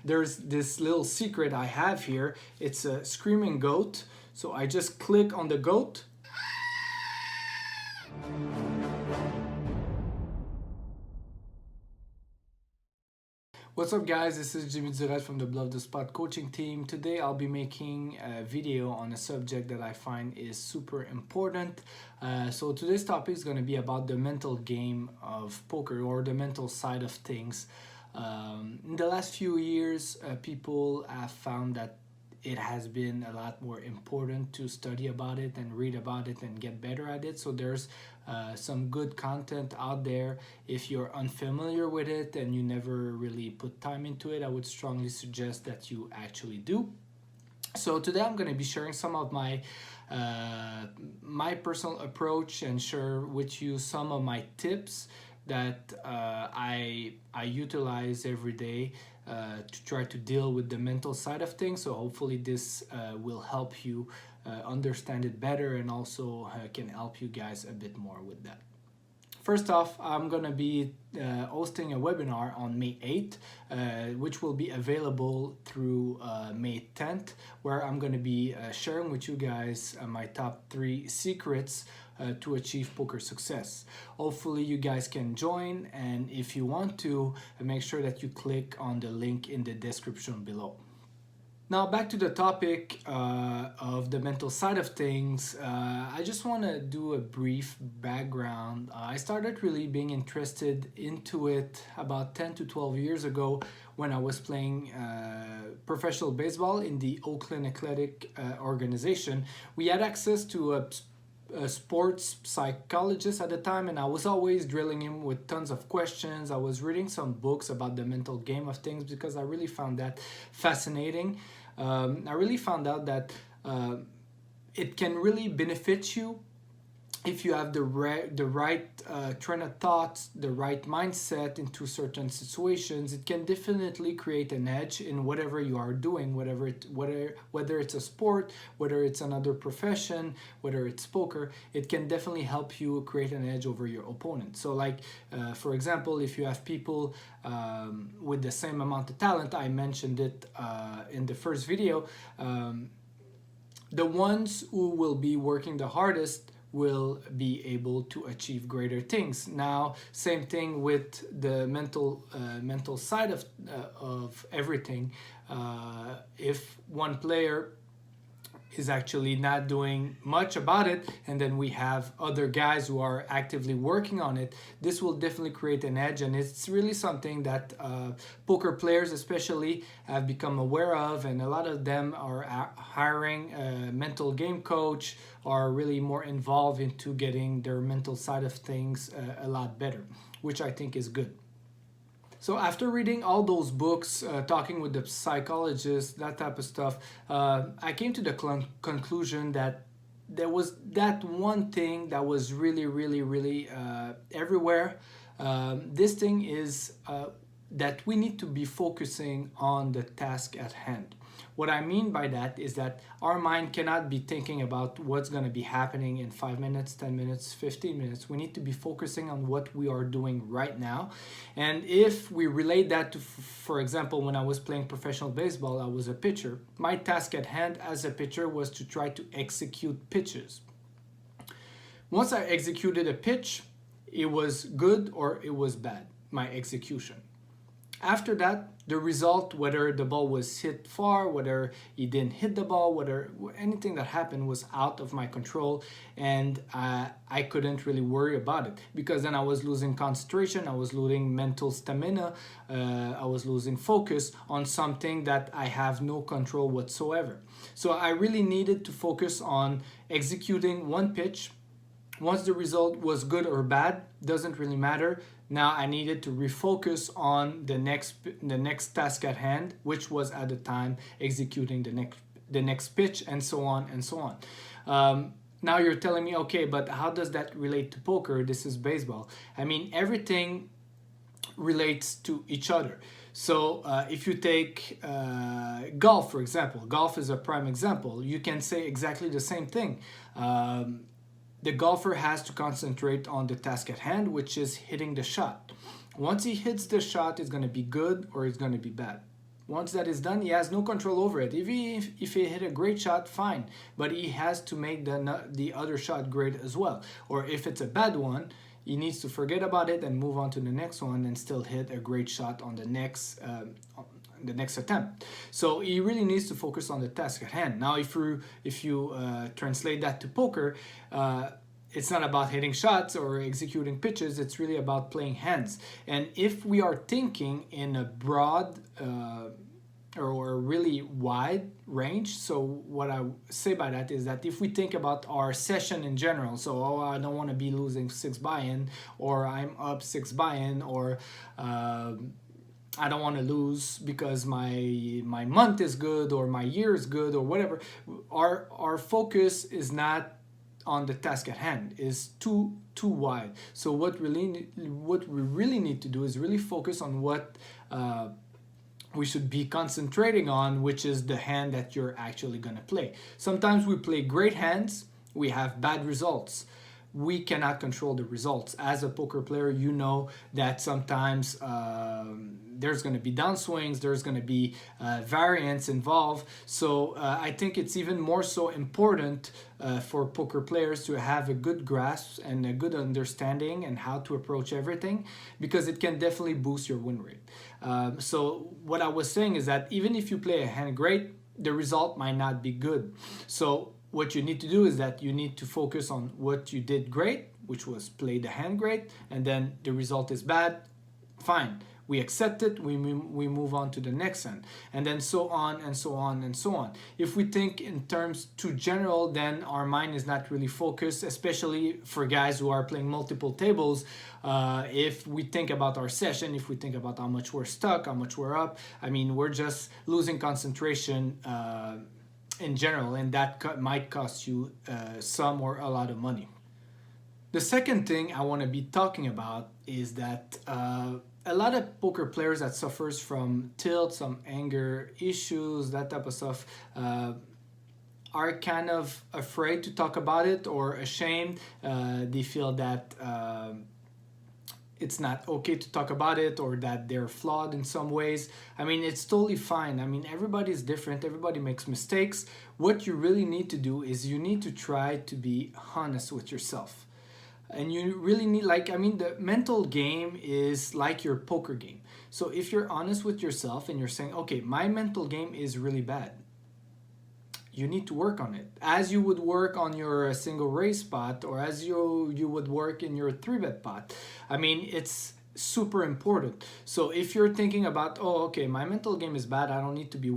there's this little secret I have here. It's a screaming goat. So I just click on the goat. What's up guys, this is Jimmy Zurat from the BluffTheSpot coaching team. Today I'll be making a video on a subject that I find is super important. So today's topic is going to be about the mental game of poker, or the mental side of things. In the last few years, people have found that it has been a lot more important to study about it and read about it and get better at it. So there's some good content out there. If you're unfamiliar with it and you never really put time into it, I would strongly suggest that you actually do. So today I'm going to be sharing some of my personal approach and share with you some of my tips that I utilize every day to try to deal with the mental side of things. So hopefully this will help you understand it better, and also can help you guys a bit more with that. First off, I'm going to be hosting a webinar on May 8th, which will be available through May 10th, where I'm going to be sharing with you guys my top 3 secrets to achieve poker success. Hopefully you guys can join, and if you want to, make sure that you click on the link in the description below. Now back to the topic of the mental side of things. I just want to do a brief background. I started really being interested into it about 10 to 12 years ago when I was playing professional baseball in the Oakland Athletic organization. We had access to a sports psychologist at the time, and I was always drilling him with tons of questions. I was reading some books about the mental game of things because I really found that fascinating. I really found out that it can really benefit you if you have the right train of thoughts, the right mindset into certain situations. It can definitely create an edge in whatever you are doing, whether it's a sport, whether it's another profession, whether it's poker. It can definitely help you create an edge over your opponent. So like, for example, if you have people with the same amount of talent, I mentioned it in the first video, the ones who will be working the hardest will be able to achieve greater things. Now, same thing with the mental side of everything. If one player is actually not doing much about it, and then we have other guys who are actively working on it, this will definitely create an edge, and it's really something that poker players especially have become aware of, and a lot of them are hiring a mental game coach, are really more involved into getting their mental side of things a lot better, which I think is good. So after reading all those books, talking with the psychologist, that type of stuff, I came to the conclusion that there was that one thing that was really everywhere. This thing is that we need to be focusing on the task at hand. What I mean by that is that our mind cannot be thinking about what's going to be happening in 5 minutes, 10 minutes, 15 minutes. We need to be focusing on what we are doing right now. And if we relate that to, for example, when I was playing professional baseball, I was a pitcher. My task at hand as a pitcher was to try to execute pitches. Once I executed a pitch, it was good or it was bad, my execution. After that, the result, whether the ball was hit far, whether he didn't hit the ball, whether anything that happened was out of my control, and I couldn't really worry about it, because then I was losing concentration, I was losing mental stamina, I was losing focus on something that I have no control whatsoever. So I really needed to focus on executing one pitch. Once the result was good or bad, doesn't really matter. Now I needed to refocus on the next task at hand, which was at the time executing the next pitch, and so on and so on. Now you're telling me, okay, but how does that relate to poker? This is baseball. I mean, everything relates to each other. So if you take golf, for example, golf is a prime example. You can say exactly the same thing. The golfer has to concentrate on the task at hand, which is hitting the shot. Once he hits the shot, it's going to be good or it's going to be bad. Once that is done, he has no control over it. If he hit a great shot, fine, but he has to make the other shot great as well. Or if it's a bad one, he needs to forget about it and move on to the next one and still hit a great shot on the next attempt. So he really needs to focus on the task at hand. Now, if you translate that to poker, it's not about hitting shots or executing pitches. It's really about playing hands. And if we are thinking in a broad or a really wide range, so what I say by that is that if we think about our session in general, so I don't want to be losing 6 buy-in, or I'm up 6 buy-in, or I don't want to lose because my month is good or my year is good or whatever. Our focus is not on the task at hand, is too wide. So what we really need to do is really focus on what we should be concentrating on, which is the hand that you're actually going to play. Sometimes we play great hands, we have bad results. We cannot control the results. As a poker player, you know that sometimes there's going to be downswings, there's going to be variance involved. So I think it's even more so important for poker players to have a good grasp and a good understanding and how to approach everything, because it can definitely boost your win rate. So what I was saying is that even if you play a hand great, the result might not be good. So what you need to do is that you need to focus on what you did great, which was play the hand great, and then the result is bad, fine. We accept it, we move on to the next hand, and then so on and so on and so on. If we think in terms too general, then our mind is not really focused, especially for guys who are playing multiple tables. If we think about our session, if we think about how much we're stuck, how much we're up, I mean, we're just losing concentration in general, and that might cost you some or a lot of money. The second thing I want to be talking about is that a lot of poker players that suffers from tilt, some anger issues, that type of stuff, are kind of afraid to talk about it or ashamed. They feel that it's not okay to talk about it, or that they're flawed in some ways. I mean, it's totally fine. I mean, everybody's different. Everybody makes mistakes. What you really need to do is you need to try to be honest with yourself. And you really need, the mental game is like your poker game. So if you're honest with yourself and you're saying, okay, my mental game is really bad, you need to work on it. As you would work on your single raise pot, or as you would work in your 3-bet pot. I mean, it's super important. So if you're thinking about, oh, okay, my mental game is bad, I don't need to be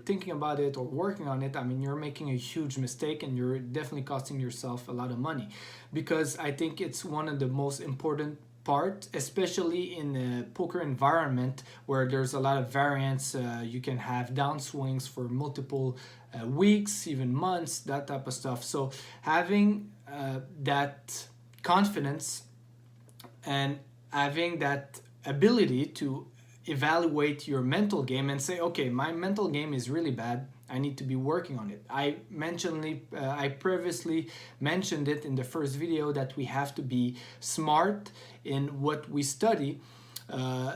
thinking about it or working on it, I mean, you're making a huge mistake, and you're definitely costing yourself a lot of money. Because I think it's one of the most important part, especially in the poker environment where there's a lot of variance. You can have downswings for multiple weeks, even months, that type of stuff. So having that confidence and having that ability to evaluate your mental game and say, okay, my mental game is really bad, I need to be working on it. I previously mentioned it in the first video that we have to be smart in what we study.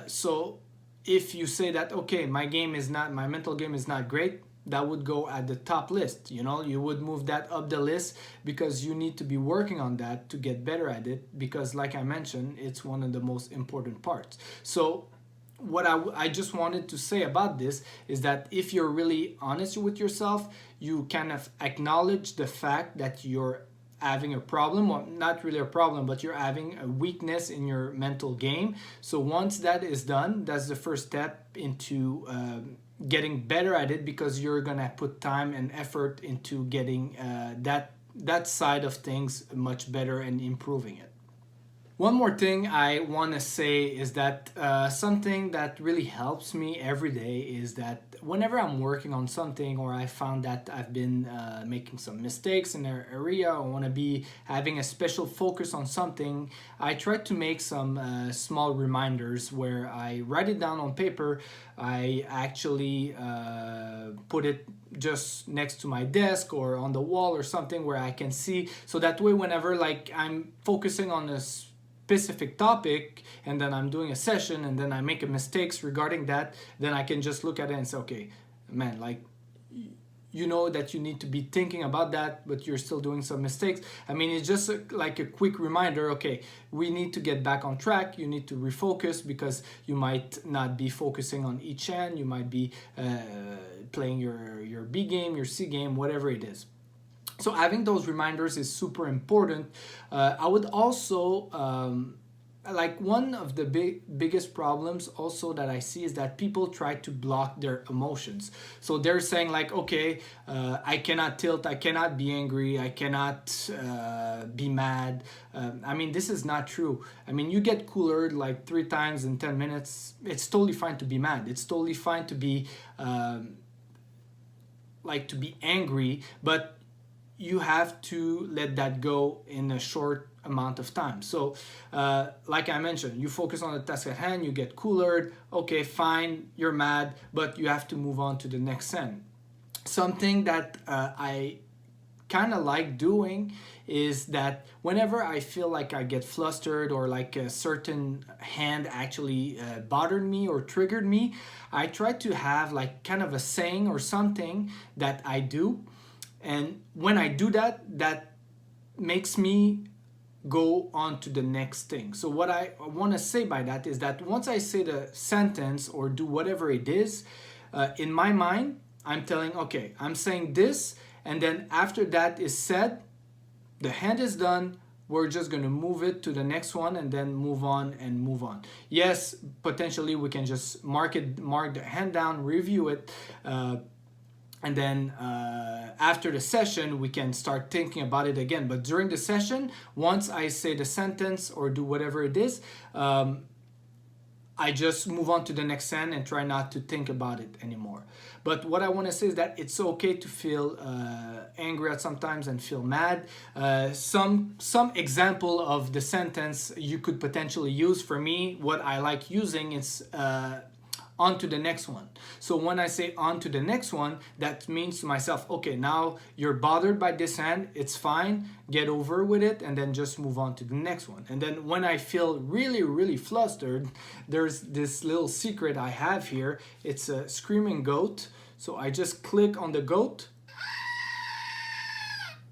So if you say that, okay, my mental game is not great, that would go at the top list. You would move that up the list, because you need to be working on that to get better at it, because like I mentioned, it's one of the most important parts. So what I just wanted to say about this is that if you're really honest with yourself, you kind of acknowledge the fact that you're having a problem, or not really a problem, but you're having a weakness in your mental game. So once that is done, that's the first step into getting better at it, because you're gonna put time and effort into getting that side of things much better and improving it. One more thing I want to say is that something that really helps me every day is that whenever I'm working on something, or I found that I've been making some mistakes in an area, or want to be having a special focus on something, I try to make some small reminders where I write it down on paper. I actually put it just next to my desk or on the wall or something where I can see, so that way whenever I'm focusing on this specific topic and then I'm doing a session and then I make a mistakes regarding that, then I can just look at it and say, okay, man, like, you know that you need to be thinking about that, but you're still doing some mistakes. I mean, it's just like a quick reminder, okay, we need to get back on track. You need to refocus because you might not be focusing on each hand. You might be playing your B game, your C game, whatever it is. So having those reminders is super important. I would also, like one of the biggest problems also that I see is that people try to block their emotions. So they're saying like, okay, I cannot tilt, I cannot be angry, I cannot be mad. I mean, this is not true. I mean, you get cooler like 3 times in 10 minutes. It's totally fine to be mad. It's totally fine to be to be angry, but you have to let that go in a short amount of time. So like I mentioned, you focus on the task at hand, you get cooler, okay, fine, you're mad, but you have to move on to the next hand. Something that I kind of like doing is that whenever I feel like I get flustered or like a certain hand actually bothered me or triggered me, I try to have like kind of a saying or something that I do. And when I do that, that makes me go on to the next thing. So what I want to say by that is that once I say the sentence or do whatever it is, in my mind, I'm telling, okay, I'm saying this, and then after that is said, the hand is done, we're just going to move it to the next one and then move on and move on. Yes, potentially we can just mark the hand down, review it, and then after the session, we can start thinking about it again. But during the session, once I say the sentence or do whatever it is, I just move on to the next hand and try not to think about it anymore. But what I want to say is that it's okay to feel angry at sometimes and feel mad. Some example of the sentence you could potentially use, for me, what I like using is on to the next one. So when I say on to the next one, that means to myself, okay, now you're bothered by this hand, it's fine, get over with it, and then just move on to the next one. And then when I feel really, really flustered, there's this little secret I have here. It's a screaming goat. So I just click on the goat,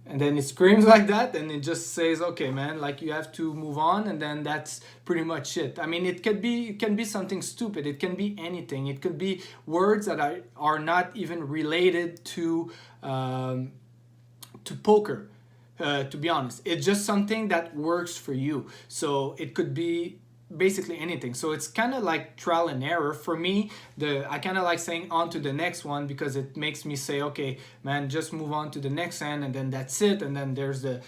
and then it screams like that, and it just says, okay, man, like you have to move on, and then that's pretty much it. I mean, it can be something stupid. It can be anything. It could be words that are not even related to poker, to be honest. It's just something that works for you. So it could be basically anything. So it's kind of like trial and error for me. I kind of like saying on to the next one because it makes me say, okay, man, just move on to the next hand, and then that's it. And then there's the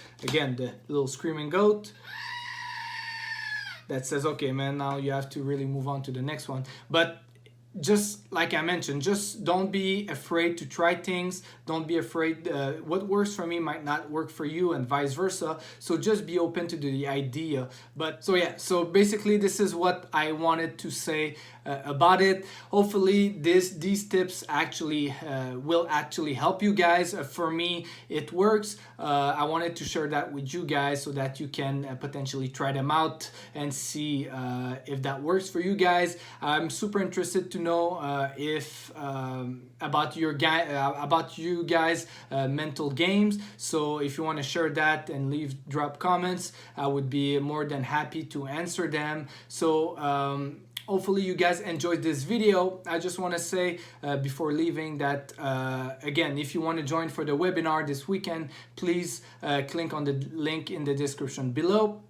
little screaming goat that says, okay, man, now you have to really move on to the next one. But just like I mentioned, just don't be afraid to try things. Don't be afraid. What works for me might not work for you, and vice versa. So just be open to the idea. But so yeah, so basically this is what I wanted to say about it. Hopefully these tips actually will actually help you guys. For me, it works. I wanted to share that with you guys so that you can potentially try them out and see if that works for you guys. I'm super interested to know if about you guys mental games. So if you want to share that and drop comments, I would be more than happy to answer them. So hopefully you guys enjoyed this video. I just want to say before leaving that again, if you want to join for the webinar this weekend, please click on the link in the description below.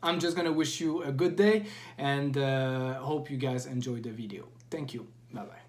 I'm just gonna wish you a good day and hope you guys enjoyed the video. Thank you. Bye bye.